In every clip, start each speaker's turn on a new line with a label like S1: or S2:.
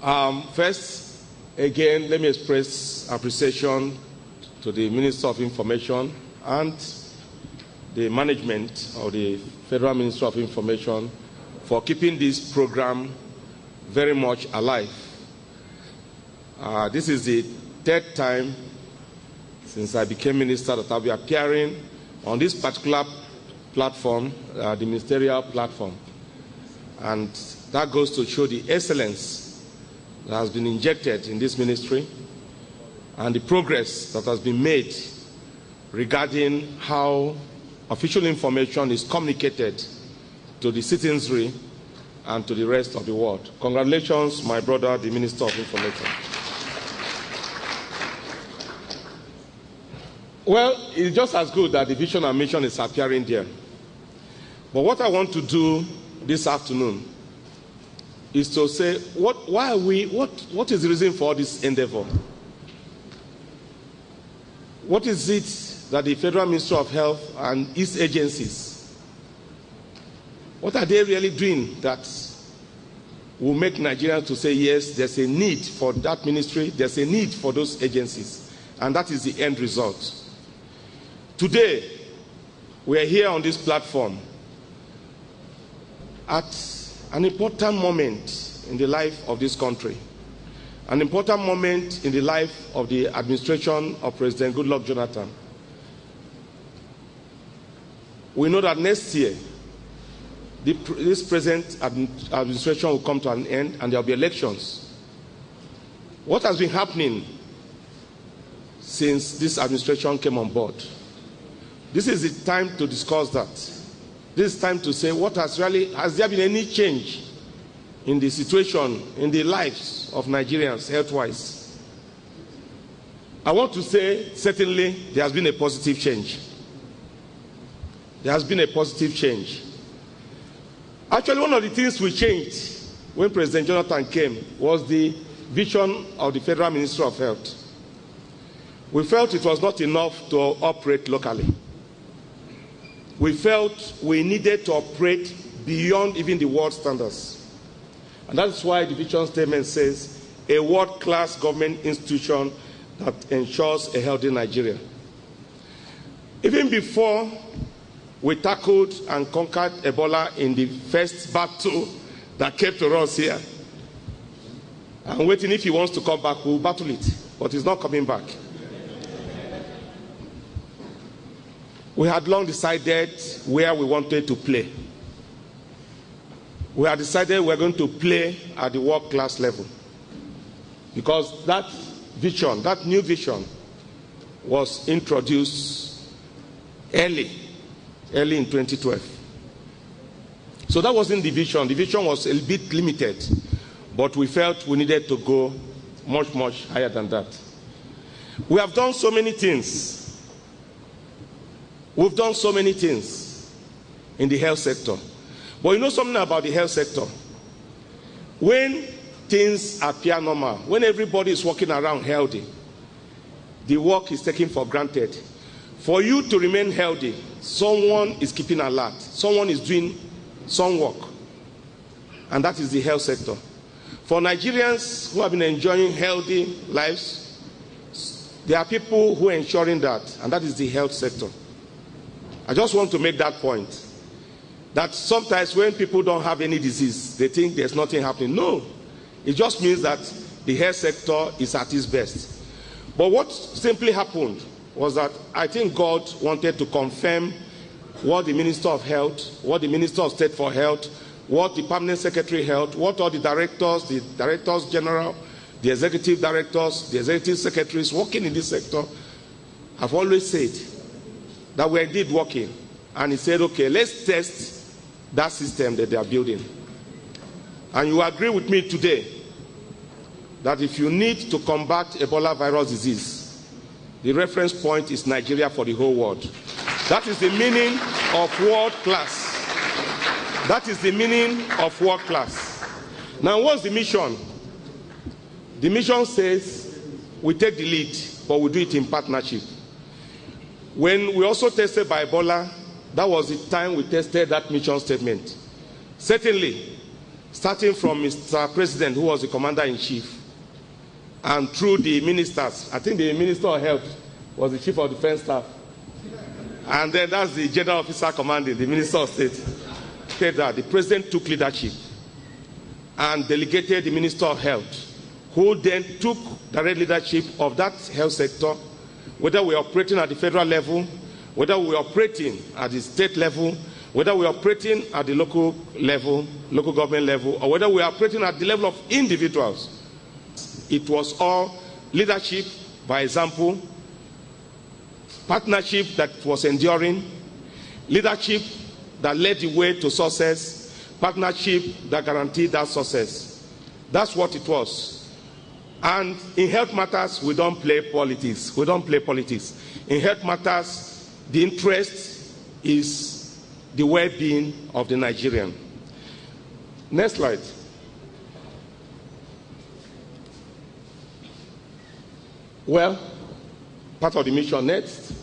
S1: First, again, let me express appreciation to the Minister of Information and the management of the Federal Ministry of Information for keeping this program very much alive. This is the third time since I became minister that I'll be appearing on this particular platform, the Ministerial platform. And that goes to show the excellence that has been injected in this ministry and the progress that has been made regarding how official information is communicated to the citizenry and to the rest of the world. Congratulations, my brother, the Minister of Information. Well, it's just as good that the vision and mission is appearing there. But what I want to do this afternoon is to say, what is the reason for this endeavor? What is it that the Federal Ministry of Health and its agencies, what are they really doing that will make Nigerians to say, yes, there's a need for that ministry, there's a need for those agencies, and that is the end result. Today, we are here on this platform at an important moment in the life of this country, an important moment in the life of the administration of President Goodluck Jonathan. We know that next year, this present administration will come to an end and there will be elections. What has been happening since this administration came on board? This is the time to discuss that. This is time to say, has there been any change in the situation, in the lives of Nigerians, health-wise? I want to say, certainly, there has been a positive change. There has been a positive change. Actually, one of the things we changed when President Jonathan came was the vision of the Federal Ministry of Health. We felt it was not enough to operate locally. We felt we needed to operate beyond even the world standards. And that's why the vision statement says, a world-class government institution that ensures a healthy Nigeria. Even before we tackled and conquered Ebola in the first battle that came to us here, I'm waiting if he wants to come back, we'll battle it, but he's not coming back. We had long decided where we wanted to play. We had decided we were going to play at the world-class level because that vision, that new vision, was introduced early in 2012. So that wasn't the vision. The vision was a bit limited, but we felt we needed to go much, much higher than that. We have done so many things. We've done so many things in the health sector. But you know something about the health sector? When things appear normal, when everybody is walking around healthy, the work is taken for granted. For you to remain healthy, someone is keeping alert. Someone is doing some work. And that is the health sector. For Nigerians who have been enjoying healthy lives, there are people who are ensuring that, and that is the health sector. I just want to make that point. That sometimes when people don't have any disease, they think there's nothing happening. No. It just means that the health sector is at its best. But what simply happened was that I think God wanted to confirm what the Minister of Health, what the Minister of State for Health, what the Permanent Secretary Health, what all the Directors General, the Executive Directors, the Executive Secretaries working in this sector have always said that we're indeed working. And he said, okay, let's test that system that they are building. And you agree with me today that if you need to combat Ebola virus disease, the reference point is Nigeria for the whole world. That is the meaning of world class. That is the meaning of world class. Now, what's the mission? The mission says we take the lead, but we do it in partnership. When we also tested by Ebola, that was the time we tested that mission statement. Certainly, starting from Mr. President, who was the commander-in-chief, and through the ministers. I think the Minister of Health was the Chief of Defense Staff. And then that's the General Officer Commanding, the Minister of State. The President took leadership and delegated the Minister of Health, who then took direct leadership of that health sector, whether we're operating at the federal level, whether we're operating at the state level, whether we're operating at the local level, local government level, or whether we're operating at the level of individuals. It was all leadership by example, partnership that was enduring, leadership that led the way to success, partnership that guaranteed that success. That's what it was. And in health matters, we don't play politics. We don't play politics. In health matters, the interest is the well-being of the Nigerian. Next slide. Well, part of the mission next.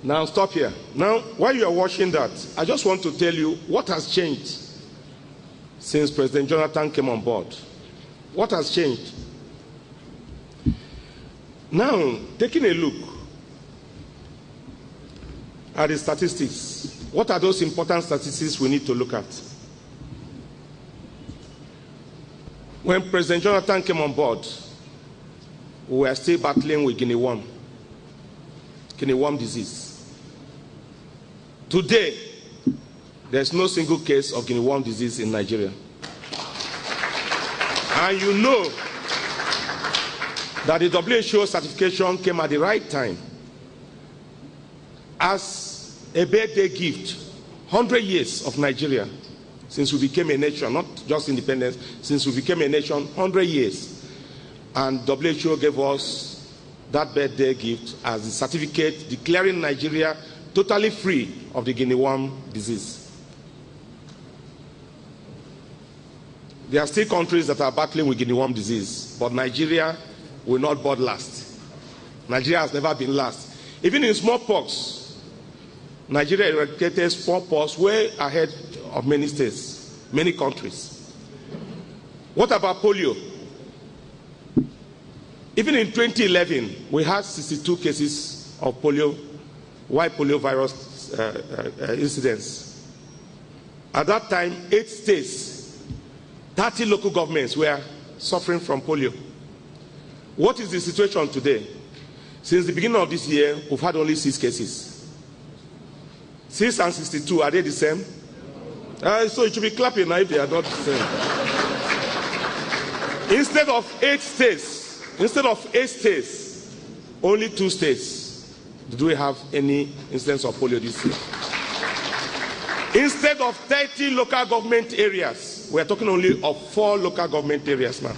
S1: Now stop here. Now, while you are watching that, I just want to tell you what has changed since President Jonathan came on board. What has changed? Now, taking a look at the statistics, what are those important statistics we need to look at? When President Jonathan came on board, we were still battling with guinea worm disease. Today, there's no single case of guinea worm disease in Nigeria. And you know that the WHO certification came at the right time as a birthday gift, 100 years of Nigeria, since we became a nation, not just independence, since we became a nation, 100 years. And WHO gave us that birthday gift as a certificate declaring Nigeria totally free of the guinea worm disease. There are still countries that are battling with guinea worm disease, but Nigeria will not board last. Nigeria has never been last. Even in smallpox, Nigeria eradicated smallpox way ahead of many states, many countries. What about polio? Even in 2011, we had 62 cases of polio, white polio virus incidents. At that time, 8 states, 30 local governments were suffering from polio. What is the situation today? Since the beginning of this year, we've had only 6 cases. 6 and 62, are they the same? So it should be clapping now if they are not the same. Instead of 8 states, only 2 states do we have any instance of polio this year. Instead of 30 local government areas, we are talking only of 4 local government areas now.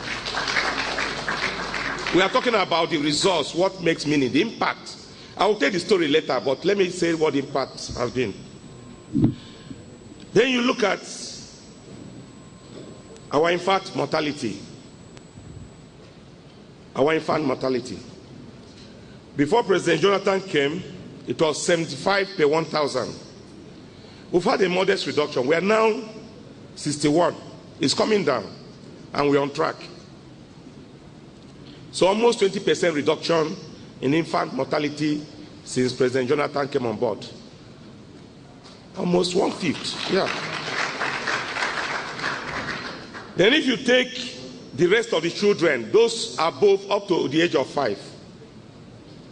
S1: We are talking about the results, what makes meaning, the impact. I will tell the story later, but let me say what the impact has been. Then you look at our infant mortality. Our infant mortality. Before President Jonathan came, it was 75 per 1,000. We've had a modest reduction. We are now 61. It's coming down, and we're on track. So almost 20% reduction in infant mortality since President Jonathan came on board. Almost 1/5, yeah. Then if you take the rest of the children, those above up to the age of 5,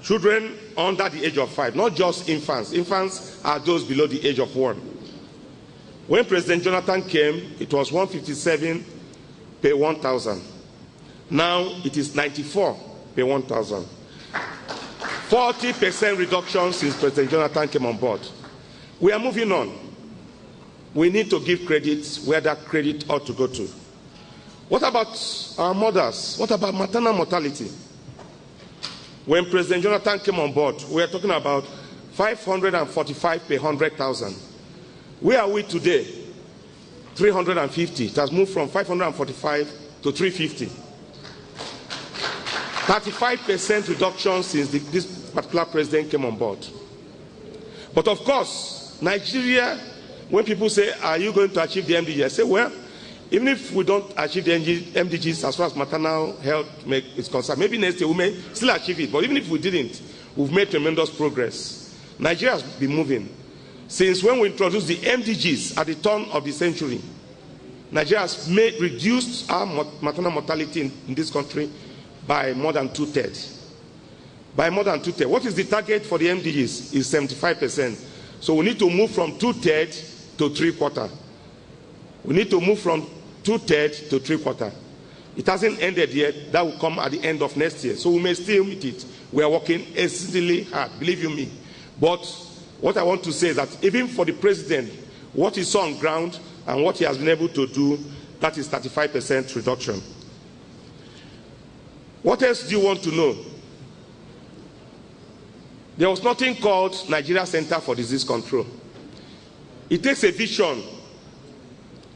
S1: children under the age of 5, not just infants. Infants are those below the age of 1. When President Jonathan came, it was 157 per 1,000. Now it is 94 per 1,000. 40% reduction since President Jonathan came on board. We are moving on. We need to give credit where that credit ought to go to. What about our mothers? What about maternal mortality? When President Jonathan came on board, we are talking about 545 per 100,000. Where are we today? 350. It has moved from 545 to 350. 35% reduction since this particular president came on board. But of course, Nigeria when people say, are you going to achieve the MDGs? I say, well, even if we don't achieve the MDGs as far as maternal health is concerned, maybe next year we may still achieve it. But even if we didn't, we've made tremendous progress. Nigeria has been moving. Since when we introduced the MDGs at the turn of the century, Nigeria has reduced our maternal mortality in this country by more than 2/3. By more than 2/3. What is the target for the MDGs? Is 75%. So we need to move from 2/3 to 3/4. We need to move from 2/3 to 3/4. It hasn't ended yet. That will come at the end of next year. So we may still meet it. We are working exceedingly hard, believe you me. But what I want to say is that even for the president, what he saw on ground and what he has been able to do, that is 35% reduction. What else do you want to know? There was nothing called Nigeria Center for Disease Control. It takes a vision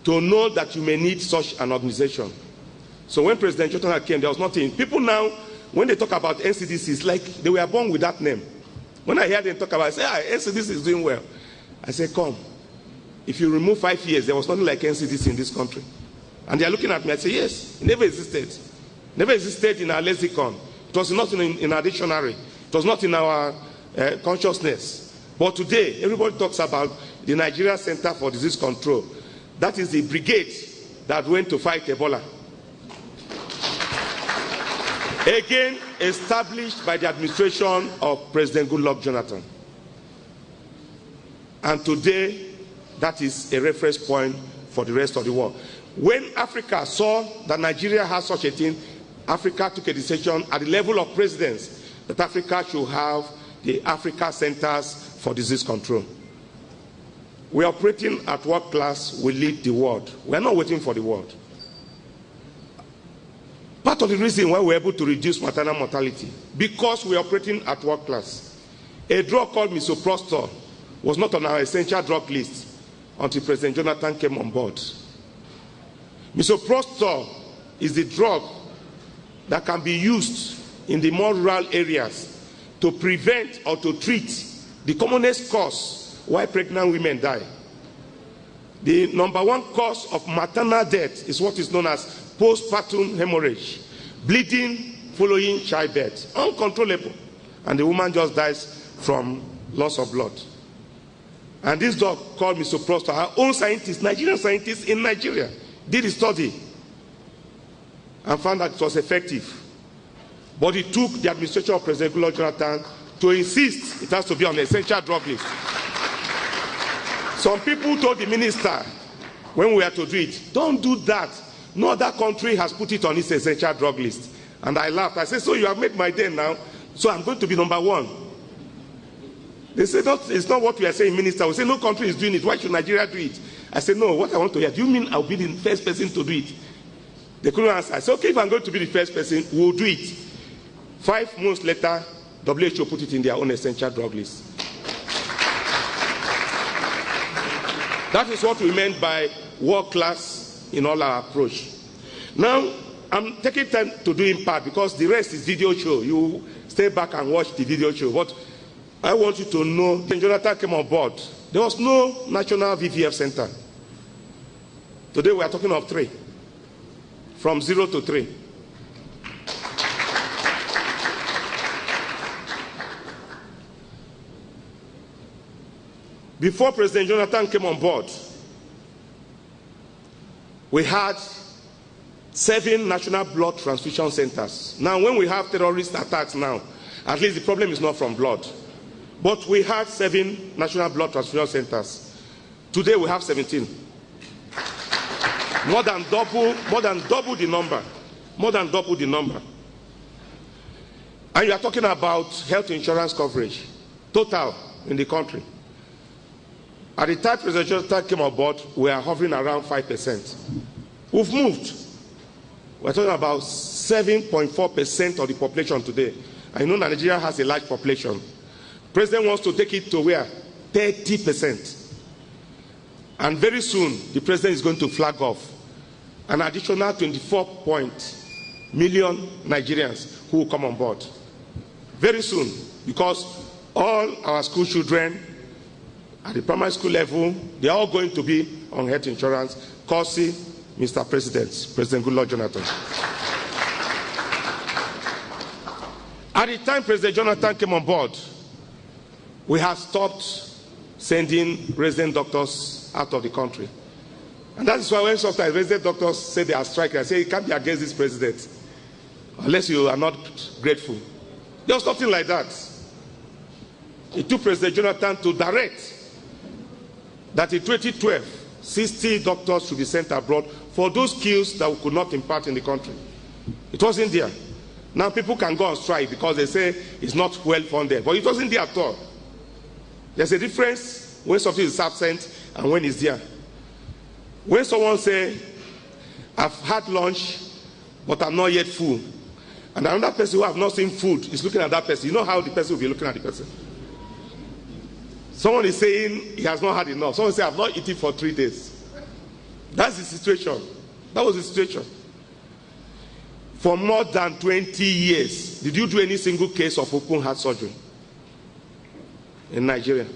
S1: to know that you may need such an organization. So when President Chuwkwu came, there was nothing. People now, when they talk about NCDC, it's like they were born with that name. When I hear them talk about it, I say, NCDC is doing well. I say, come. If you remove 5 years, there was nothing like NCDC in this country. And they are looking at me. I say, yes, it never existed. Never existed in our lexicon. It was not in our dictionary. It was not in our consciousness. But today, everybody talks about the Nigeria Center for Disease Control. That is the brigade that went to fight Ebola. Again, established by the administration of President Goodluck Jonathan. And today, that is a reference point for the rest of the world. When Africa saw that Nigeria has such a thing, Africa took a decision at the level of presidents that Africa should have the Africa Centers for Disease Control. We are operating at world class. We lead the world. We are not waiting for the world. Part of the reason why we're able to reduce maternal mortality, because we are operating at world class. A drug called misoprostol was not on our essential drug list until President Jonathan came on board. Misoprostol is the drug that can be used in the more rural areas to prevent or to treat the commonest cause why pregnant women die. The #1 cause of maternal death is what is known as postpartum hemorrhage, bleeding following childbirth, uncontrollable, and the woman just dies from loss of blood. And this drug called misoprostol, our own scientists, Nigerian scientists in Nigeria, did a study and found that it was effective. But it took the administration of President Goodluck Jonathan to insist it has to be on the essential drug list. Some people told the minister when we had to do it, don't do that. No other country has put it on its essential drug list. And I laughed. I said, so you have made my day now, so I'm going to be #1. They said, it's not what we are saying, minister. We say, no country is doing it. Why should Nigeria do it? I said, no, what I want to hear, do you mean I'll be the first person to do it? They couldn't answer. I said, okay, if I'm going to be the first person, we'll do it. 5 months later, WHO put it in their own essential drug list. That is what we meant by world class in all our approach. Now, I'm taking time to do in part because the rest is video show. You stay back and watch the video show. But I want you to know when Jonathan came on board, there was no national VVF center. Today we are talking of 3. From 0 to 3. Before President Jonathan came on board, we had 7 national blood transfusion centers. Now, when we have terrorist attacks now, at least the problem is not from blood. But we had 7 national blood transfusion centers. Today we have 17. More than double the number. More than double the number. And you are talking about health insurance coverage, total in the country. At the time President Jonathan came on board, we are hovering around 5%. We've moved. We're talking about 7.4% of the population today. I know Nigeria has a large population. President wants to take it to where? 30%. And very soon, the president is going to flag off an additional 24 million Nigerians who will come on board. Very soon, because all our school children At the primary school level, they are all going to be on health insurance, courtesy Mr. President, President Goodluck Jonathan. At the time President Jonathan came on board, we had stopped sending resident doctors out of the country. And that is why when sometimes resident doctors say they are striking, I say, you can't be against this president unless you are not grateful. There was nothing like that. It took President Jonathan to direct that in 2012, 60 doctors should be sent abroad for those skills that we could not impart in the country. It wasn't there. Now people can go on strike because they say it's not well funded, but it wasn't there at all. There's a difference when something is absent and when it's there. When someone say, I've had lunch, but I'm not yet full, and another person who has not seen food is looking at that person, you know how the person will be looking at the person. Someone is saying he has not had enough. Someone say, I've not eaten for 3 days. That's the situation. That was the situation. For more than 20 years, did you do any single case of open heart surgery in Nigeria?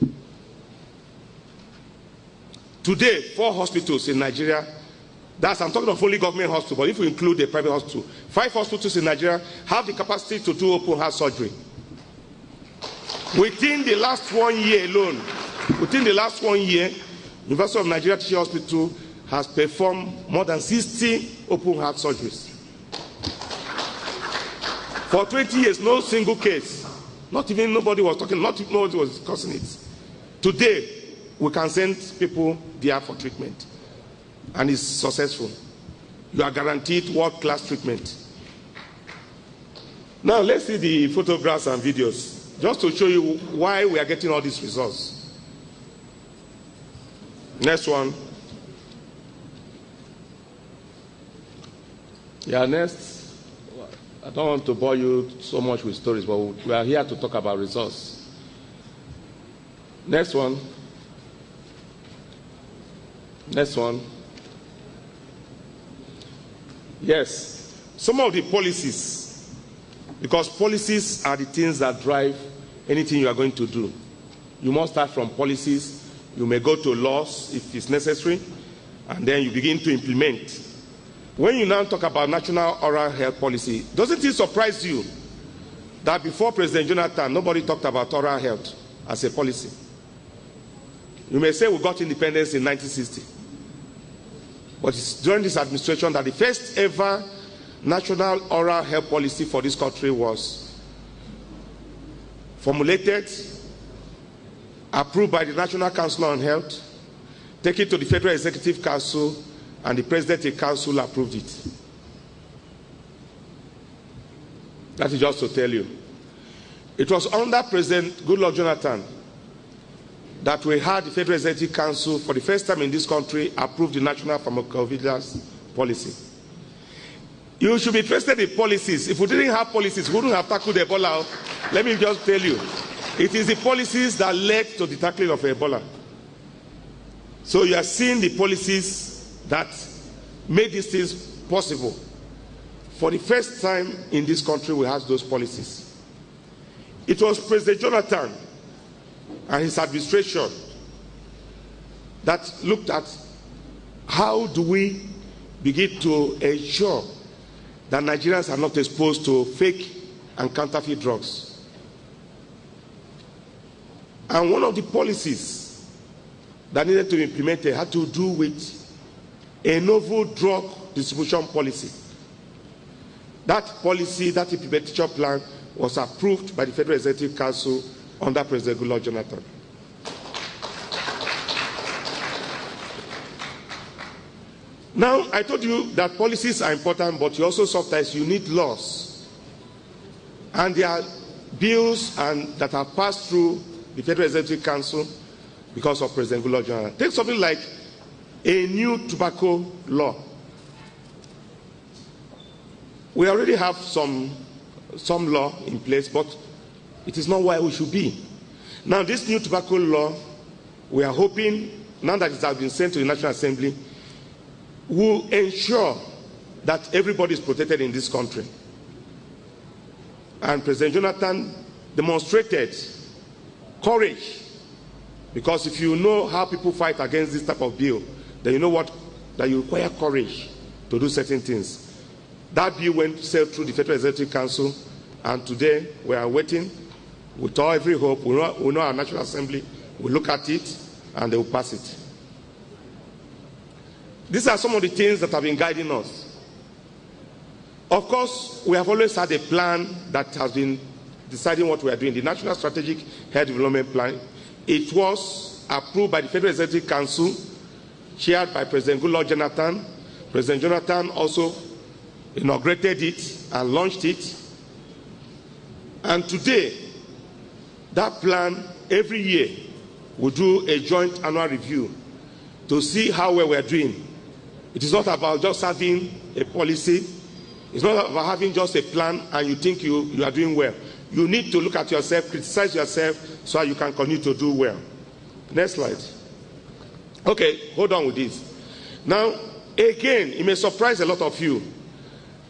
S1: Today, 4 hospitals in Nigeria, I'm talking of only government hospitals, but if we include the private hospital, 5 hospitals in Nigeria have the capacity to do open heart surgery. Within the last 1 year alone, University of Nigeria Teaching Hospital has performed more than 60 open heart surgeries. For 20 years, no single case. Nobody was discussing it. Today, we can send people there for treatment. And it's successful. You are guaranteed world-class treatment. Now, let's see the photographs and videos, just to show you why we are getting all these results. Next one. Yeah, next. I don't want to bore you so much with stories, but we are here to talk about results. Next one. Next one. Yes, some of the policies, because policies are the things that drive anything you are going to do. You must start from policies. You may go to laws if it's necessary, and then you begin to implement. When you now talk about national oral health policy, doesn't it surprise you that before President Jonathan, nobody talked about oral health as a policy? You may say we got independence in 1960. But it's during this administration that the first ever national oral health policy for this country was formulated, approved by the National Council on Health, taken to the Federal Executive Council, and the Presidency Council approved it. That is just to tell you. It was under President Goodluck Jonathan that we had the Federal Executive Council for the first time in this country approve the National Pharmacovigilance Policy. You should be interested in policies. If we didn't have policies, we wouldn't have tackled Ebola. Let me just tell you, it is the policies that led to the tackling of Ebola. So you are seeing the policies that made these things possible. For the first time in this country, we have those policies. It was President Jonathan and his administration that looked at how do we begin to ensure that Nigerians are not exposed to fake and counterfeit drugs. And one of the policies that needed to be implemented had to do with a novel drug distribution policy. That policy, that implementation plan, was approved by the Federal Executive Council under President Goodluck Jonathan. Now, I told you that policies are important, but you also sometimes you need laws. And there are bills that have passed through the Federal Executive Council because of President Goodluck Jonathan. Take something like a new tobacco law. We already have some law in place, but it is not where we should be. Now, this new tobacco law, we are hoping, now that it has been sent to the National Assembly, will ensure that everybody is protected in this country. And President Jonathan demonstrated courage Because if you know how people fight against this type of bill, then you know what, that you require courage to do certain things. That bill sailed through the Federal Executive Council, and today we are waiting with all every hope. We know our National Assembly will look at it and they will pass it. These are some of the things that have been guiding us. Of course, we have always had a plan that has been deciding what we are doing. The National Strategic Health Development Plan, it was approved by the Federal Executive Council, chaired by President Goodluck Jonathan. President Jonathan also inaugurated it and launched it. And today, that plan, every year, we do a joint annual review to see how well we are doing. It is not about just having a policy. It's not about having just a plan and you think you are doing well. You need to look at yourself, criticize yourself, so you can continue to do well. Next slide. Okay, hold on with this. Now, again, it may surprise a lot of you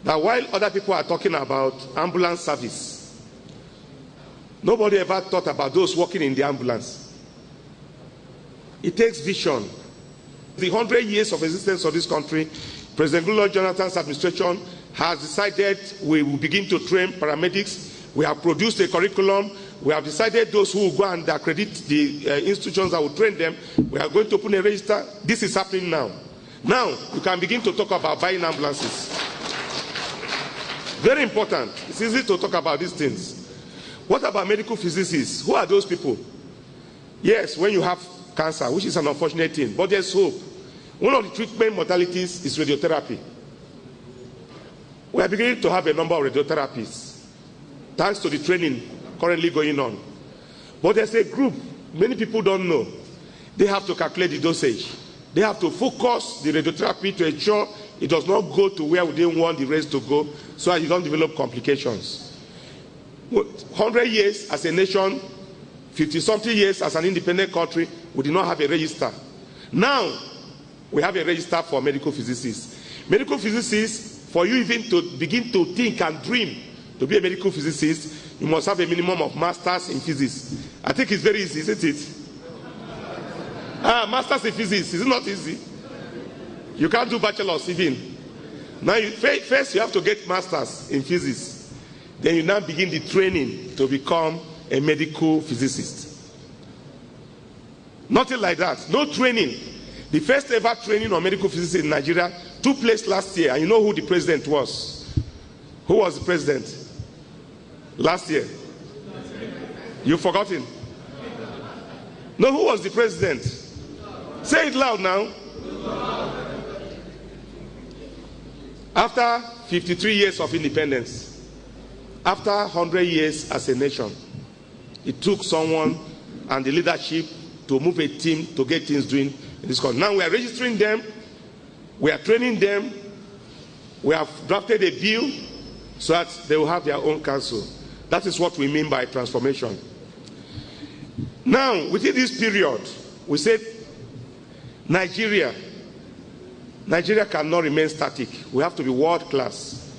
S1: that while other people are talking about ambulance service, nobody ever thought about those working in the ambulance. It takes vision. The 100 years of existence of this country, President Goodluck Jonathan's administration has decided we will begin to train paramedics. We have produced a curriculum. We have decided those who will go and accredit the institutions that will train them. We are going to open a register. This is happening now. Now, you can begin to talk about buying ambulances. Very important. It's easy to talk about these things. What about medical physicists? Who are those people? Yes, when you have cancer, which is an unfortunate thing, but there's hope. One of the treatment modalities is radiotherapy. We are beginning to have a number of radiotherapies, thanks to the training currently going on. But there's a group, many people don't know. They have to calculate the dosage. They have to focus the radiotherapy to ensure it does not go to where we didn't want the rays to go, so that you don't develop complications. 100 years as a nation, 50-something years as an independent country, we did not have a register. Now, we have a register for medical physicists. Medical physicists, for you even to begin to think and dream to be a medical physicist, you must have a minimum of masters in physics. I think it's very easy, isn't it? Masters in physics, is it not easy? You can't do bachelor's even. Now, first you have to get masters in physics. Then you now begin the training to become a medical physicist. Nothing like that. No training. The first ever training on medical physics in Nigeria took place last year. And you know who the president was? Who was the president last year? You've forgotten? No, who was the president? Say it loud now. After 53 years of independence, after 100 years as a nation, it took someone and the leadership to move a team to get things doing in this country. Now we are registering them, we are training them, we have drafted a bill so that they will have their own council. That is what we mean by transformation. Now, within this period, we said Nigeria cannot remain static. We have to be world class.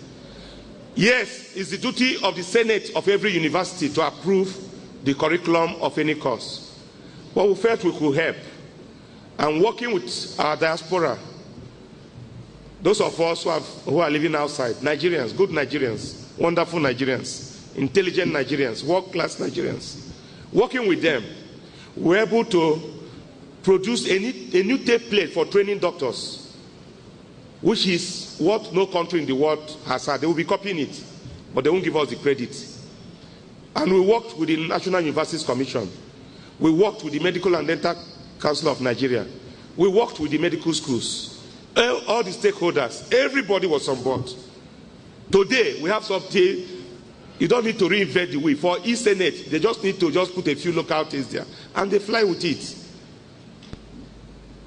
S1: Yes, it's the duty of the Senate of every university to approve the curriculum of any course. But we felt we could help. And working with our diaspora, those of us who are living outside, Nigerians, good Nigerians, wonderful Nigerians, intelligent Nigerians, world-class Nigerians, working with them, we were able to produce a new template for training doctors, which is what no country in the world has had. They will be copying it, but they won't give us the credit. And we worked with the National Universities Commission. We worked with the Medical and Dental Council of Nigeria. We worked with the medical schools. All the stakeholders, everybody was on board. Today, we have something, you don't need to reinvent the wheel. For e-Senate, they just need to put a few local things there, and they fly with it.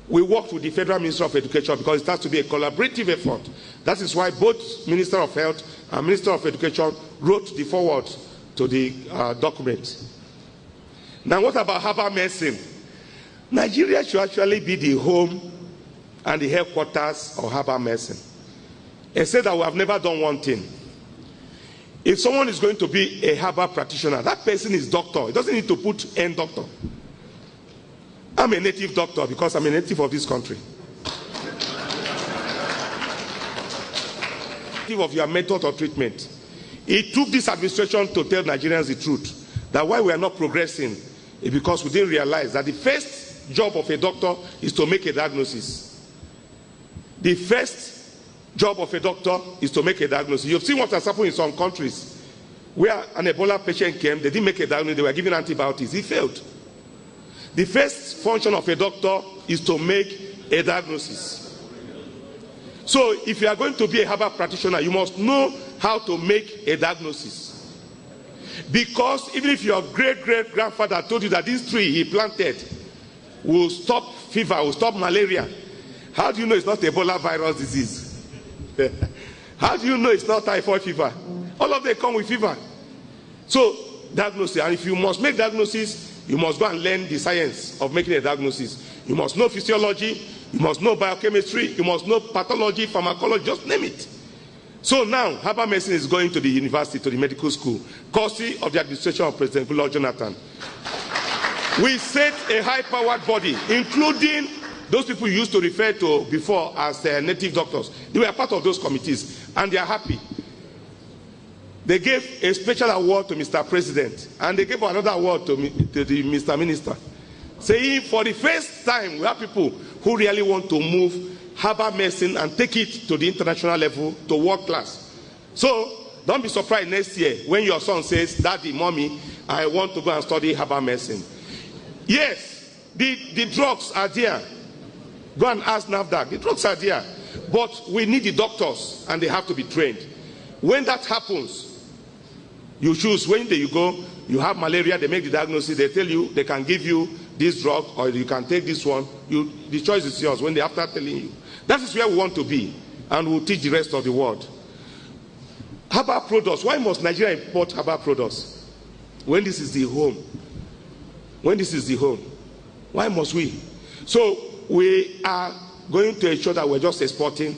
S1: We worked with the Federal Ministry of Education because it has to be a collaborative effort. That is why both Minister of Health and Minister of Education wrote the foreword to the document. Now, what about herbal medicine? Nigeria should actually be the home and the headquarters of herbal medicine. Except that we have never done one thing. If someone is going to be a herbal practitioner, that person is doctor. It doesn't need to put N doctor. I'm a native doctor because I'm a native of this country. Of your method of treatment. It took this administration to tell Nigerians the truth, that why we are not progressing is because we didn't realize that the first job of a doctor is to make a diagnosis. The first job of a doctor is to make a diagnosis. You've seen what has happened in some countries where an Ebola patient came, they didn't make a diagnosis, they were given antibiotics, he failed. The first function of a doctor is to make a diagnosis. So if you are going to be a herbal practitioner, you must know how to make a diagnosis. Because even if your great-great-grandfather told you that this tree he planted will stop fever, will stop malaria, how do you know it's not Ebola virus disease? How do you know it's not typhoid fever? All of them come with fever. So, diagnosis. And if you must make diagnosis, you must go and learn the science of making a diagnosis. You must know physiology, you must know biochemistry, you must know pathology, pharmacology, just name it. So now, herbal medicine is going to the university, to the medical school, courtesy of the administration of President Goodluck Jonathan. We set a high-powered body, including those people you used to refer to before as native doctors. They were part of those committees, and they are happy. They gave a special award to Mr. President, and they gave another award to the Mr. Minister, saying for the first time we have people who really want to move herbal medicine and take it to the international level, to world class. So don't be surprised next year when your son says, Daddy, Mommy, I want to go and study herbal medicine. Yes, the drugs are there. Go and ask NAFDAC. The drugs are there. But we need the doctors, and they have to be trained. When that happens, you choose. When you go, you have malaria, they make the diagnosis, they tell you they can give you this drug or you can take this one. The choice is yours when they after telling you. That is where we want to be, and we'll teach the rest of the world. Herbal products. Why must Nigeria import herbal products? When this is the home. When this is the home. Why must we? So we are going to ensure that we're just exporting,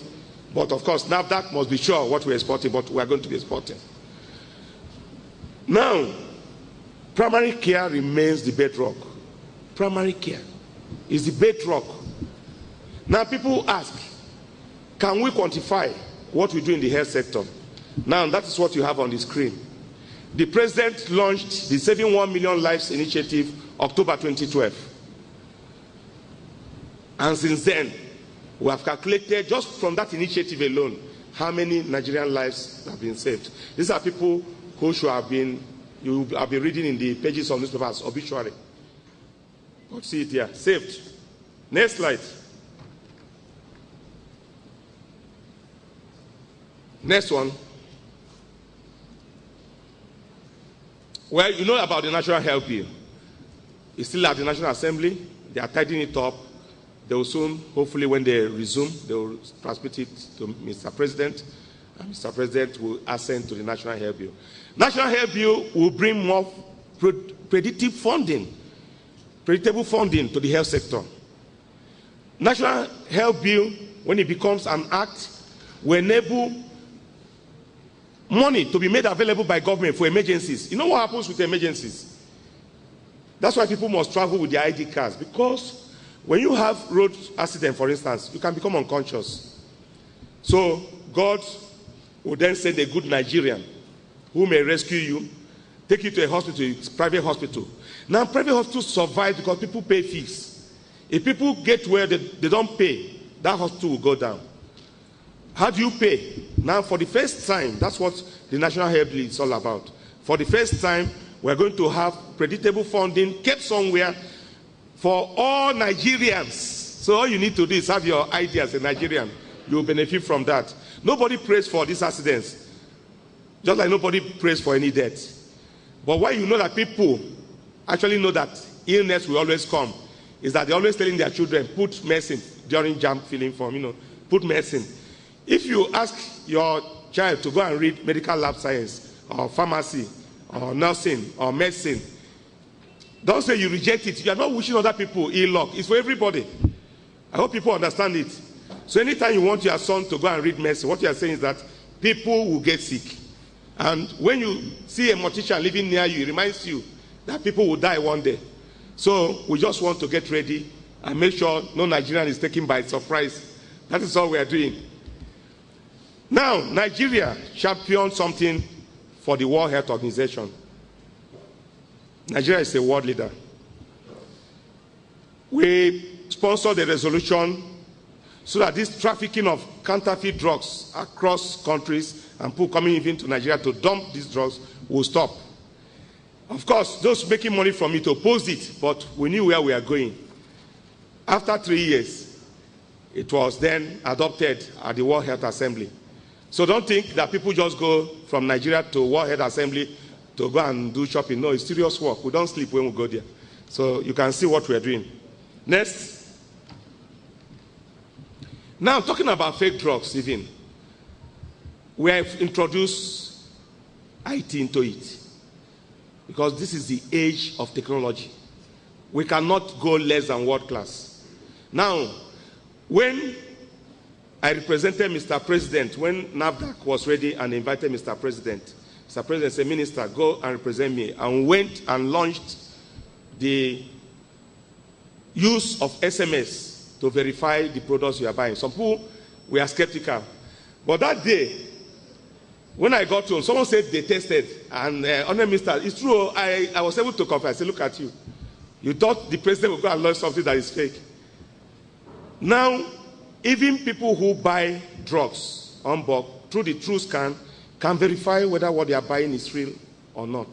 S1: but of course NAFDAC must be sure what we're exporting, but we're going to be exporting. Now, primary care remains the bedrock. Primary care is the bedrock. Now people ask, can we quantify what we do in the health sector? Now that is what you have on the screen. The President launched the Saving 1 Million Lives initiative October 2012. And since then, we have calculated just from that initiative alone how many Nigerian lives have been saved. These are people who should have been, you have been reading in the pages of newspapers, obituary. But see it here, saved. Next slide. Next one. Well, you know about the National Health Bill. It's still at the National Assembly. They are tidying it up. They will soon, hopefully when they resume, they will transmit it to Mr. President, and Mr. President will assent to the National Health Bill. National Health Bill will bring more predictable funding to the health sector. National Health Bill, when it becomes an act, will enable money to be made available by government for emergencies. You know what happens with emergencies? That's why people must travel with their ID cards, because when you have road accident, for instance, you can become unconscious. So God will then send a good Nigerian who may rescue you, take you to a hospital, a private hospital. Now, private hospitals survive because people pay fees. If people get where they don't pay, that hospital will go down. How do you pay? Now, for the first time, that's what the National Health Bill is all about. For the first time, we're going to have predictable funding kept somewhere for all Nigerians. So all you need to do is have your ID as a Nigerian. You will benefit from that. Nobody prays for these accidents, just like nobody prays for any death. But why you know that people actually know that illness will always come is that they're always telling their children, put medicine during jam filling form, put medicine. If you ask your child to go and read medical lab science or pharmacy or nursing or medicine, don't say you reject it. You are not wishing other people ill luck. It's for everybody. I hope people understand it. So anytime you want your son to go and read medicine, what you are saying is that people will get sick. And when you see a mortician living near you, it reminds you that people will die one day. So we just want to get ready and make sure no Nigerian is taken by surprise. That is all we are doing. Now, Nigeria championed something for the World Health Organization. Nigeria is a world leader. We sponsored a resolution so that this trafficking of counterfeit drugs across countries and people coming even to Nigeria to dump these drugs will stop. Of course, those making money from it opposed it, but we knew where we are going. After 3 years, it was then adopted at the World Health Assembly. So don't think that people just go from Nigeria to World Health Assembly to go and do shopping. No, it's serious work. We don't sleep when we go there. So you can see what we are doing. Next. Now, talking about fake drugs even, we have introduced IT into it because this is the age of technology. We cannot go less than world class. Now, when I represented Mr. President, when NAFDAC was ready and invited Mr. President said, Minister, go and represent me, and went and launched the use of SMS to verify the products you are buying. Some people were skeptical. But that day, when I got home, someone said they tested. And Minister, it's true, I was able to confirm. I said, look at you. You thought the president would go and launch something that is fake. Now, even people who buy drugs on bulk through the TrueScan can verify whether what they are buying is real or not.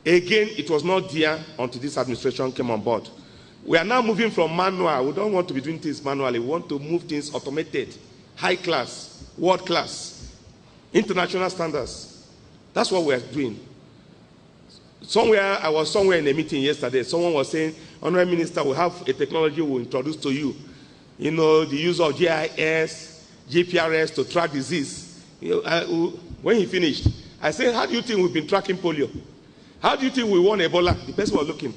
S1: Again, it was not there until this administration came on board. We are now moving from manual. We don't want to be doing things manually. We want to move things automated, high class, world class, international standards. That's what we are doing. I was somewhere in a meeting yesterday. Someone was saying, Honorable Minister, we have a technology we'll introduce to you. You know, the use of GIS, GPRS to track disease. When he finished, I said, how do you think we've been tracking polio? How do you think we won Ebola? The person was looking.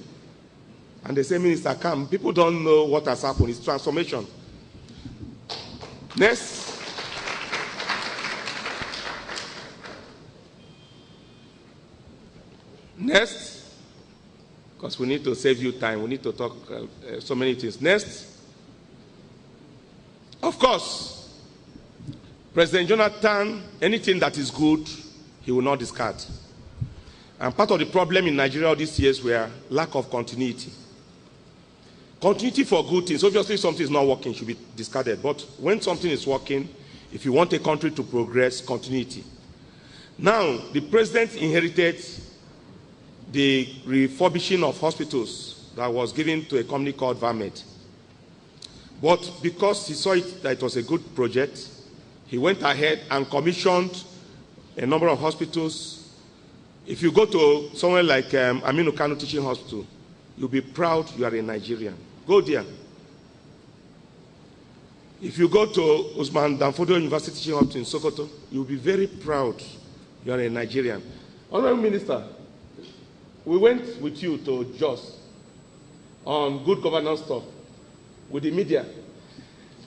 S1: And they say, Minister, come. People don't know what has happened. It's transformation. Next. Next. Because we need to save you time. We need to talk so many things. Next. Of course, President Jonathan, anything that is good, he will not discard. And part of the problem in Nigeria these years were lack of continuity. Continuity for good things. Obviously, something is not working, should be discarded. But when something is working, if you want a country to progress, continuity. Now, the president inherited the refurbishing of hospitals that was given to a company called VAMED. But because he saw that it was a good project, he went ahead and commissioned a number of hospitals. If you go to somewhere like Aminu Kano Teaching Hospital, you'll be proud you are a Nigerian. Go there. If you go to Usman Danfodio University Teaching Hospital in Sokoto, you'll be very proud you are a Nigerian. Honorable Minister, we went with you to Jos on good governance stuff with the media.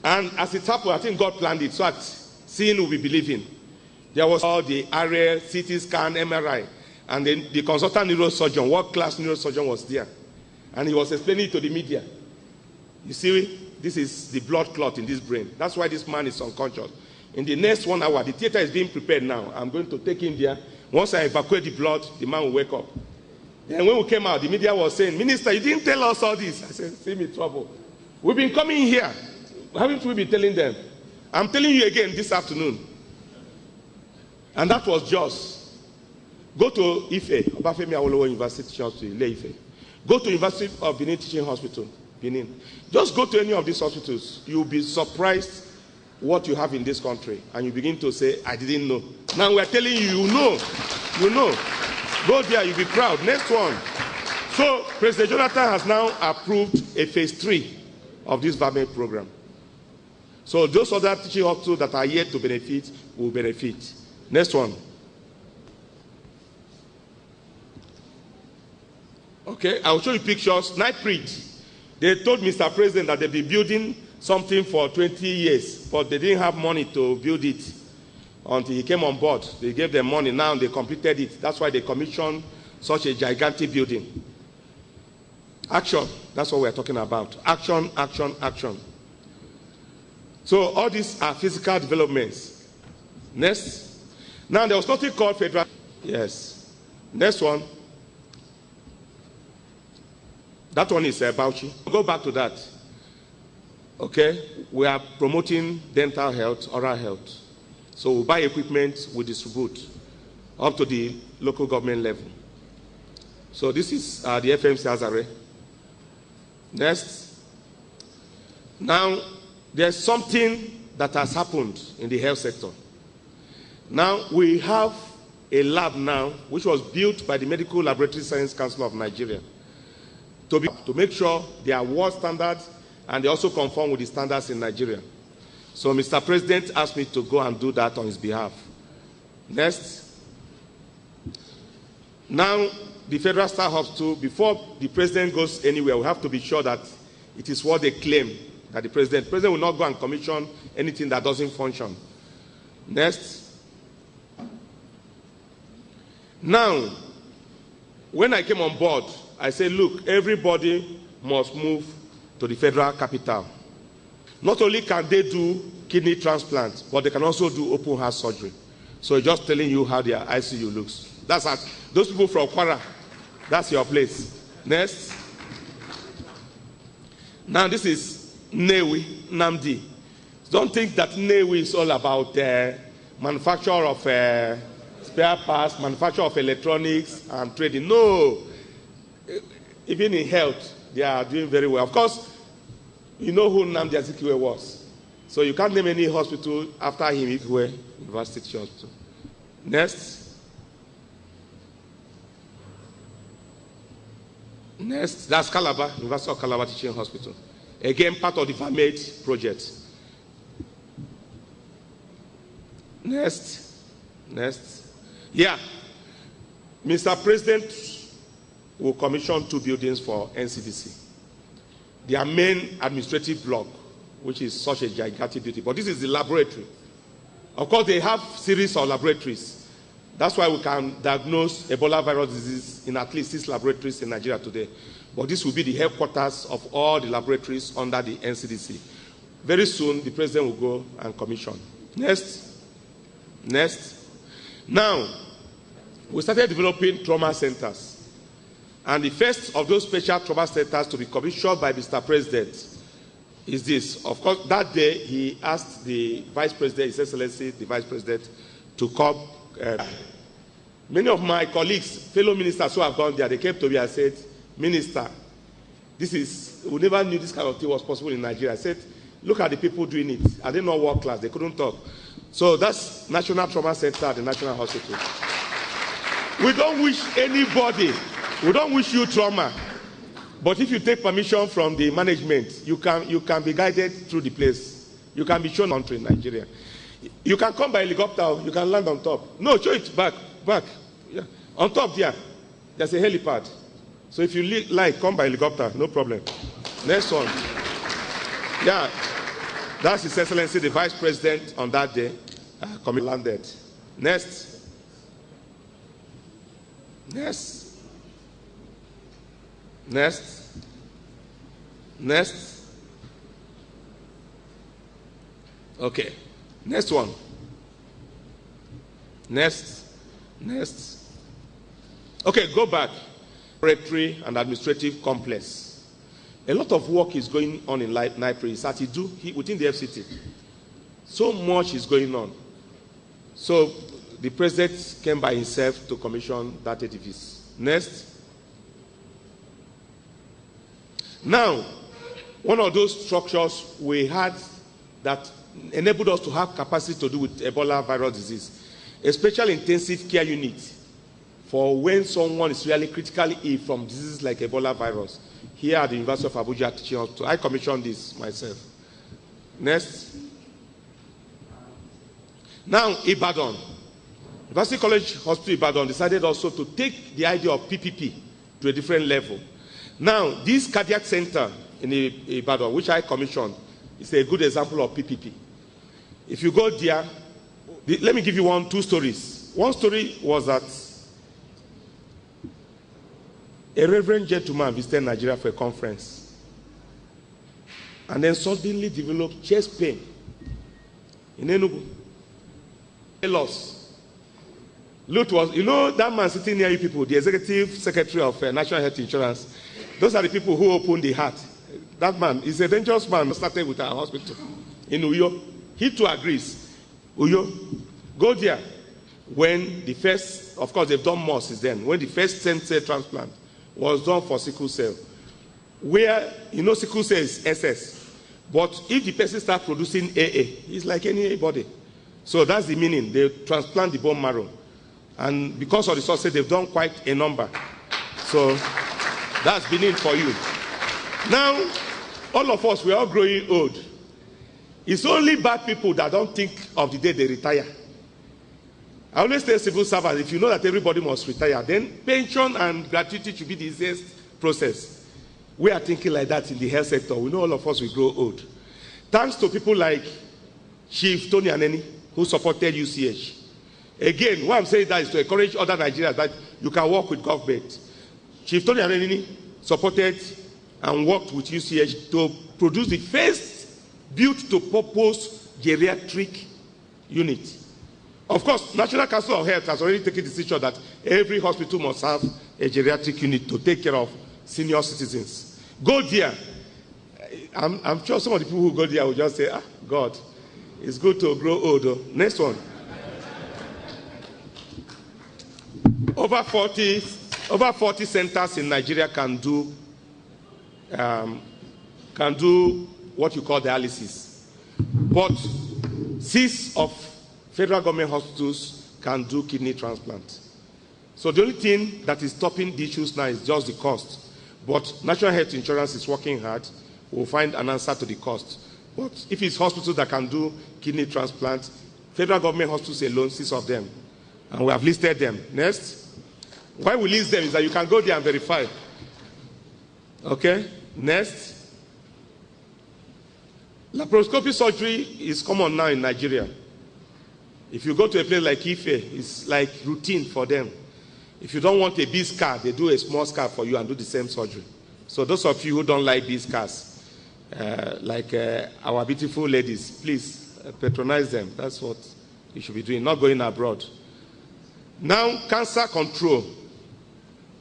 S1: And as it happened, I think God planned it. So at seeing will be believing. There was all the RL, CT scan, MRI. And then the consultant neurosurgeon, world-class neurosurgeon was there. And he was explaining it to the media. You see, this is the blood clot in this brain. That's why this man is unconscious. In the next 1 hour, the theater is being prepared now. I'm going to take him there. Once I evacuate the blood, the man will wake up. And when we came out, the media was saying, Minister, you didn't tell us all this. I said, see me trouble. We've been coming here. Haven't we been telling them? I'm telling you again this afternoon. And that was just. Go to Ife, Obafemi Awolowo University Teaching Hospital, Ile-Ife. Go to University of Benin Teaching Hospital, Benin. Just go to any of these hospitals. You'll be surprised what you have in this country. And you begin to say, I didn't know. Now we're telling you, you know. You know. Go there, you'll be proud. Next one. So, President Jonathan has now approved a phase 3 of this VAMED program. So those other teaching hospitals that are yet to benefit will benefit. Next one. Okay, I'll show you pictures. Nightbridge. They told Mr. President that they'll be building something for 20 years, but they didn't have money to build it until he came on board. They gave them money. Now they completed it. That's why they commissioned such a gigantic building. Action, that's what we're talking about. Action, action, action. So all these are physical developments. Next. Now there was nothing called federal. Yes. Next one. That one is Bauchi. Go back to that. Okay. We are promoting dental health, oral health. So we buy equipment, we distribute up to the local government level. So this is the FMC Azare. Next. Now, there's something that has happened in the health sector. Now, we have a lab now, which was built by the Medical Laboratory Science Council of Nigeria to make sure they are world standards and they also conform with the standards in Nigeria. So Mr. President asked me to go and do that on his behalf. Next. Now, the Federal Star Hospital, before the president goes anywhere, we have to be sure that it is what they claim that the president will not go and commission anything that doesn't function. Next. Now, when I came on board, I said, look, everybody must move to the federal capital. Not only can they do kidney transplants, but they can also do open heart surgery. So just telling you how their ICU looks. That's at those people from Kwara. That's your place. Next. Now this is Newi, Namdi. Don't think that Newi is all about manufacture of spare parts, manufacture of electronics and trading. No. Even in health, they are doing very well. Of course, you know who Nnamdi Azikiwe was. So you can't name any hospital after him if you were University Hospital. Next. Next, that's Calabar, University of Calabar Teaching Hospital. Again, part of the VAMAID project. Next. Next. Yeah. Mr. President will commission 2 buildings for NCDC. Their main administrative block, which is such a gigantic beauty. But this is the laboratory. Of course, they have series of laboratories. That's why we can diagnose Ebola virus disease in at least 6 laboratories in Nigeria today. But this will be the headquarters of all the laboratories under the NCDC. Very soon, the president will go and commission. Next. Next. Now, we started developing trauma centers. And the first of those special trauma centers to be commissioned by Mr. President is this. Of course, that day he asked the Vice President, His Excellency, the Vice President, to come. Many of my colleagues, fellow ministers who have gone there, they came to me and said, Minister, we never knew this kind of thing was possible in Nigeria. I said, look at the people doing it. Are they not world class? They couldn't talk. So that's National Trauma Center at the National Hospital. We don't wish anybody, we don't wish you trauma. But if you take permission from the management, you can be guided through the place. You can be shown onto in Nigeria. You can come by helicopter, you can land on top. No, show it back. Yeah. On top there, there's a helipad. So if you like, come by helicopter, no problem. Next one. Yeah, that's His Excellency, the Vice President on that day, landed. Next. Next. Next. Next. Okay. Next one. Next. Next. Okay, go back. Regulatory and administrative complex. A lot of work is going on in NIPRI, within the FCT. So much is going on. So the president came by himself to commission that edifice. Next. Now, one of those structures we had that enabled us to have capacity to do with Ebola virus disease, a special intensive care unit for when someone is really critically ill from diseases like Ebola virus. Here at the University of Abuja Teaching Hospital, I commissioned this myself. Next. Now, Ibadan. University College Hospital Ibadan decided also to take the idea of PPP to a different level. Now, this cardiac center in Ibadan, which I commissioned, is a good example of PPP. If you go there, let me give you 2 stories. One story was that A reverend gentleman visited Nigeria for a conference and then suddenly developed chest pain in Enugu. A loss. Look, was, you know that man sitting near you people, the executive secretary of National Health Insurance, those are the people who opened the heart. That man is a dangerous man. Started with our hospital in Uyo. He too agrees. Uyo, go there. When the first, of course they've done more since then, when the first stem cell transplant was done for sickle cell, where, you know, sickle cell is SS, but if the person starts producing AA, it's like anybody. So that's the meaning. They transplant the bone marrow. And because of the success, they've done quite a number. So that's been it for you. Now, all of us, we're all growing old. It's only bad people that don't think of the day they retire. I always tell civil servants, if you know that everybody must retire, then pension and gratuity should be the easiest process. We are thinking like that in the health sector. We know all of us will grow old. Thanks to people like Chief Tony Aneni, who supported UCH. Again, what I'm saying that is to encourage other Nigerians that you can work with government. Chief Tony Aneni supported and worked with UCH to produce the first built-to-purpose geriatric unit. Of course, National Council of Health has already taken the decision that every hospital must have a geriatric unit to take care of senior citizens. Go there. I'm sure some of the people who go there will just say, ah, God, it's good to grow old. Next one. Over 40 centers in Nigeria can do what you call dialysis. But 6 of federal government hospitals can do kidney transplant. So the only thing that is stopping the issues now is just the cost. But National Health Insurance is working hard. We'll find an answer to the cost. But if it's hospitals that can do kidney transplant, federal government hospitals alone, 6 of them. And we have listed them. Next. Why we list them is that you can go there and verify. Okay? Next. Laparoscopy surgery is common now in Nigeria. If you go to a place like Ife, it's like routine for them. If you don't want a big scar, they do a small scar for you and do the same surgery. So those of you who don't like big scars, like our beautiful ladies, please patronize them. That's what you should be doing, not going abroad. Now, cancer control.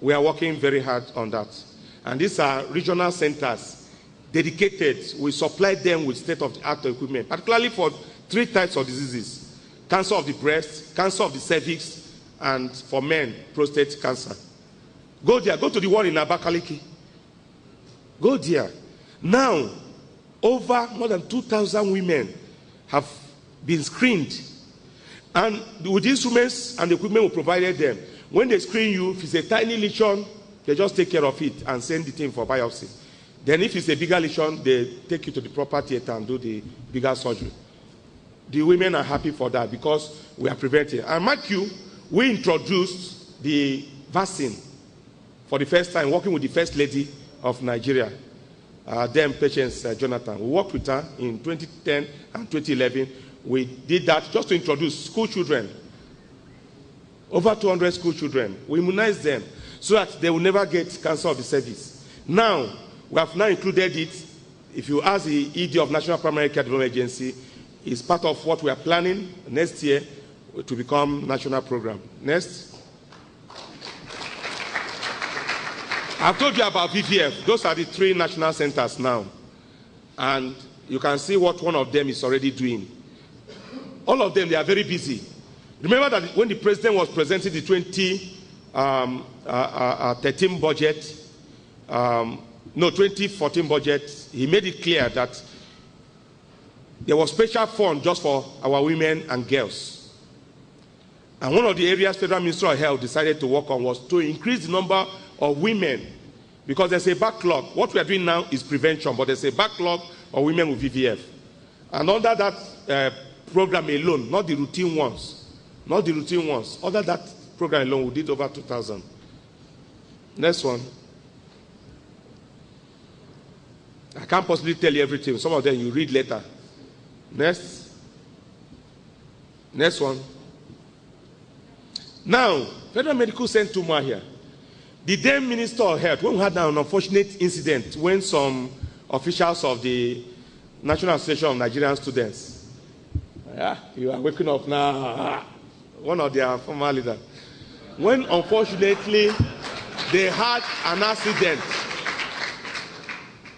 S1: We are working very hard on that. And these are regional centers dedicated. We supply them with state-of-the-art equipment, particularly for 3 types of diseases. Cancer of the breast, cancer of the cervix, and for men, prostate cancer. Go there. Go to the one in Abakaliki. Go there. Now, over more than 2,000 women have been screened. And with the instruments and the equipment we provided them, when they screen you, if it's a tiny lesion, they just take care of it and send it in for biopsy. Then if it's a bigger lesion, they take you to the proper theater and do the bigger surgery. The women are happy for that because we are preventing. And mark you, we introduced the vaccine for the first time, working with the First Lady of Nigeria, then Patience Jonathan. We worked with her in 2010 and 2011. We did that just to introduce school children. Over 200 school children. We immunized them so that they will never get cancer of the cervix. Now, we have now included it. If you ask the ED of National Primary Care Development Agency, it's part of what we are planning next year to become national program. Next. I've told you about VVF. Those are the 3 national centers now. And you can see what one of them is already doing. All of them, they are very busy. Remember that when the president was presenting the 2013 budget, 2014 budget, he made it clear that there was special fund just for our women and girls. And one of the areas Federal Ministry of Health decided to work on was to increase the number of women, because there's a backlog. What we are doing now is prevention, but there's a backlog of women with VVF. And under that program alone, not the routine ones, under that program alone, we did over 2,000. Next one. I can't possibly tell you everything. Some of them you read later. Next. Next one. Now, Federal Medical Center here. The then Minister of Health, when we had an unfortunate incident when some officials of the National Association of Nigerian Students, you are waking up now, one of their former leaders, when unfortunately they had an accident,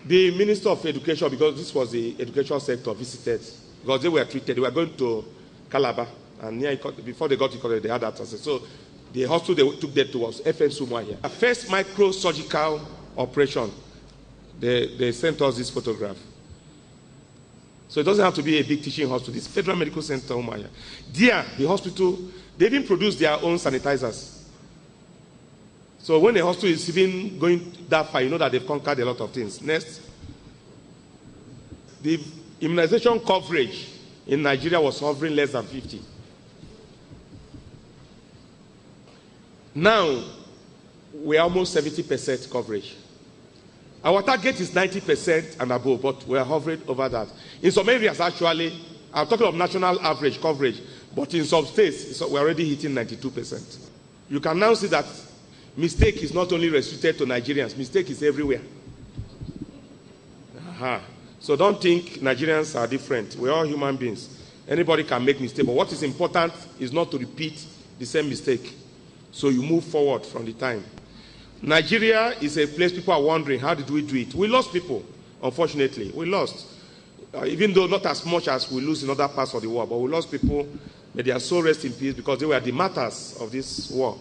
S1: the Minister of Education, because this was the education sector, visited, because they were treated, they were going to Calabar, and before they got to college, they had that access. So the hospital they took them to was FM Sumwa here. The first micro-surgical operation, they sent us this photograph. So it doesn't have to be a big teaching hospital. This Federal Medical Center, Umaya. There, the hospital, they didn't produce their own sanitizers. So when the hospital is even going that far, you know that they've conquered a lot of things. Next. The immunization coverage in Nigeria was hovering less than 50. Now, we're almost 70% coverage. Our target is 90% and above, but we're hovering over that. In some areas, actually, I'm talking of national average coverage, but in some states, we're already hitting 92%. You can now see that mistake is not only restricted to Nigerians, mistake is everywhere. So don't think Nigerians are different. We're all human beings. Anybody can make mistakes, but what is important is not to repeat the same mistake. So you move forward from the time. Nigeria is a place people are wondering, how did we do it? We lost people, unfortunately. We lost. Even though not as much as we lose in other parts of the world, but we lost people. May their soul rest in peace because they were the martyrs of this war.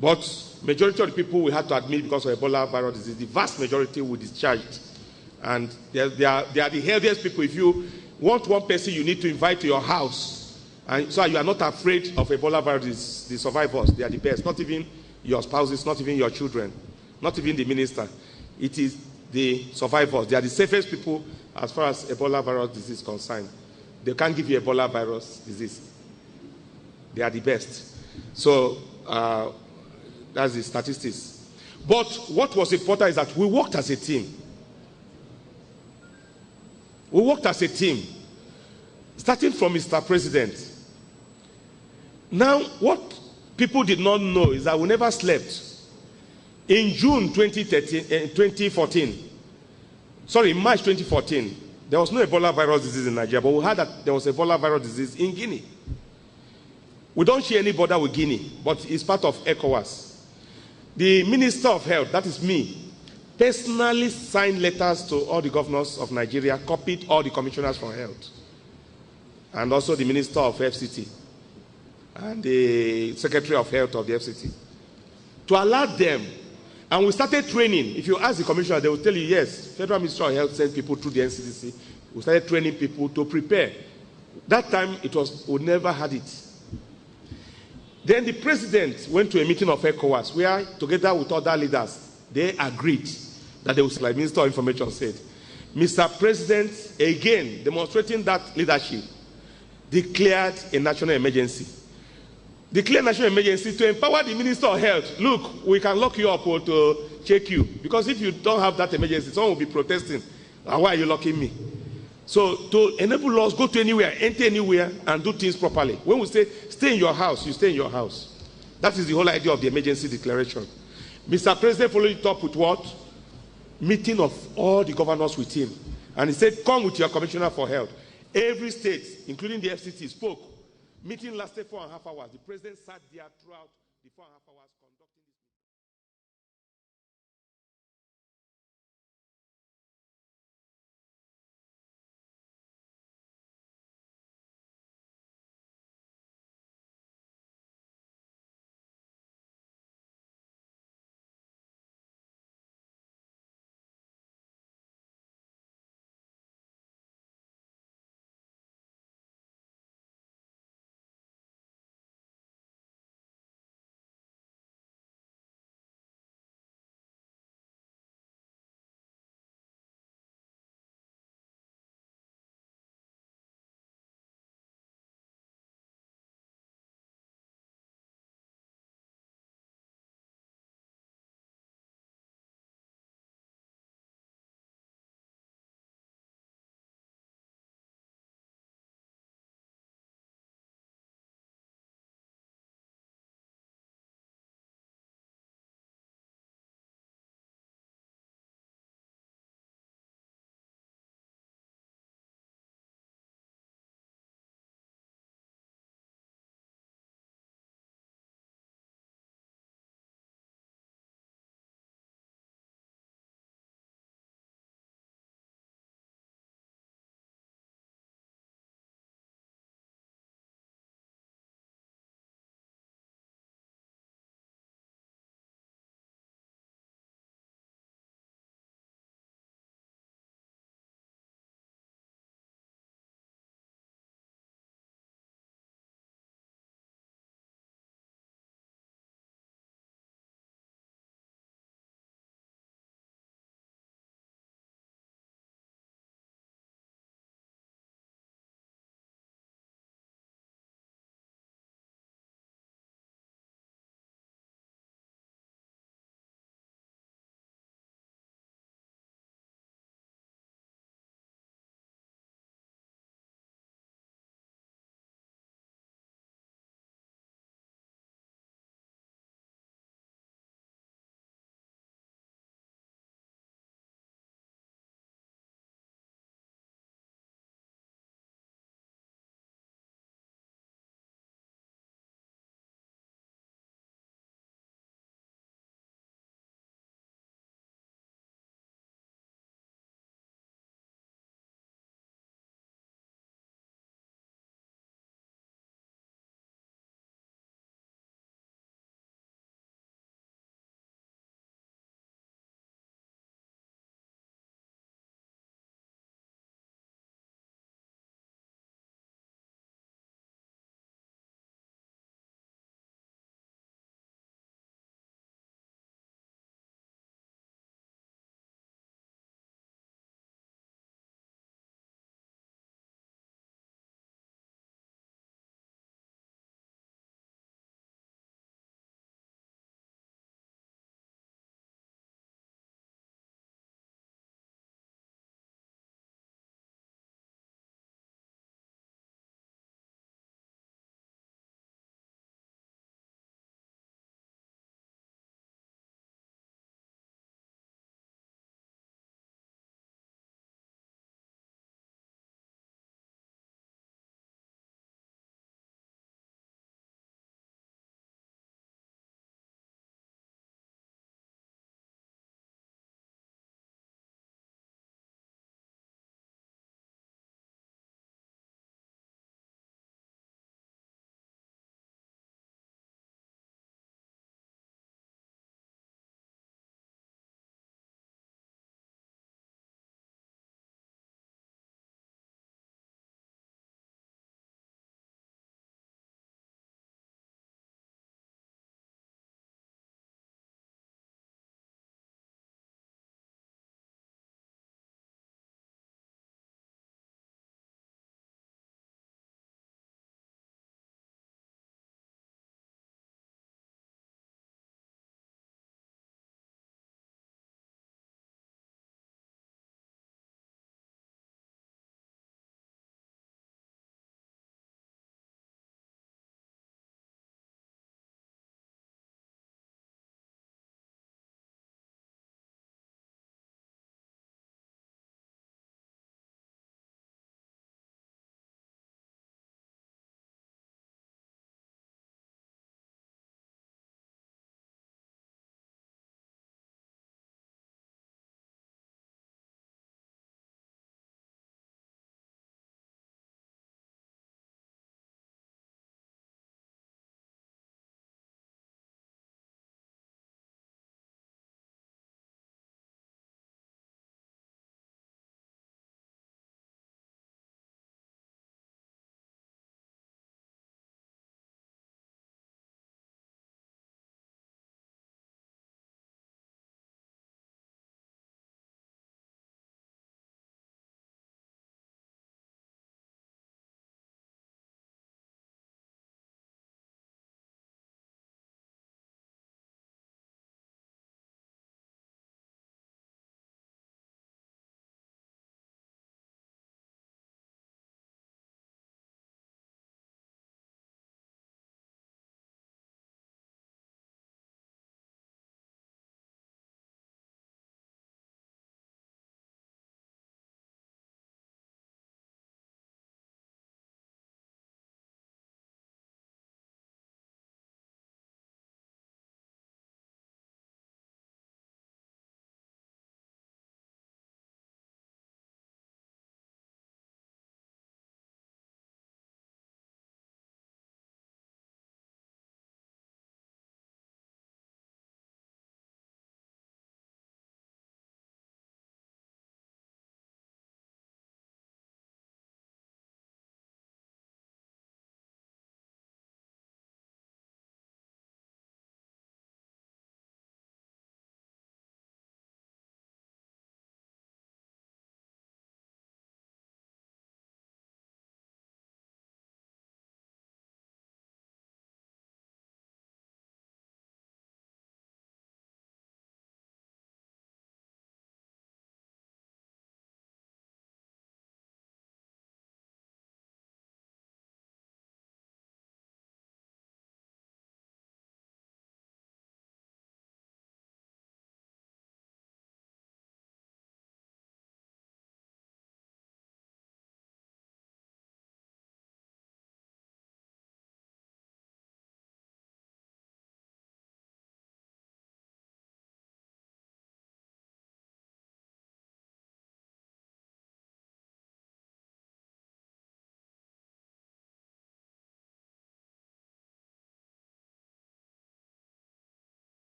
S1: But majority of the people we had to admit because of Ebola virus disease, the vast majority were discharged. And they are the healthiest people. If you want one person you need to invite to your house, and so you are not afraid of Ebola virus, the survivors, they are the best. Not even your spouses, not even your children, not even the minister. It is the survivors. They are the safest people as far as Ebola virus disease is concerned. They can't give you Ebola virus disease. They are the best. So that's the statistics. But what was important is that we worked as a team. We worked as a team, starting from Mr. President. Now, what people did not know is that we never slept. In June 2014, in March 2014, there was no Ebola virus disease in Nigeria, but we heard that there was Ebola virus disease in Guinea. We don't share any border with Guinea, but it's part of ECOWAS. The Minister of Health, that is me, personally signed letters to all the governors of Nigeria, copied all the commissioners for health, and also the Minister of FCT and the Secretary of Health of the FCT, to allow them. And we started training. If you ask the commissioner, they will tell you, yes, Federal Ministry of Health sent people through the NCDC. We started training people to prepare. That time, we never had it. Then the president went to a meeting of ECOWAS, where, together with other leaders, they agreed that they would, like Minister of Information said, Mr. President, again, demonstrating that leadership, declared a national emergency. Declare national emergency to empower the Minister of Health. Look, we can lock you up or to check you. Because if you don't have that emergency, someone will be protesting. Why are you locking me? So to enable us, go to anywhere, enter anywhere, and do things properly. When we say, stay in your house, you stay in your house. That is the whole idea of the emergency declaration. Mr. President followed it up with what? Meeting of all the governors with him. And he said, come with your commissioner for health. Every state, including the FCT, spoke. Meeting lasted 4.5 hours. The president sat there throughout the 4.5 hours.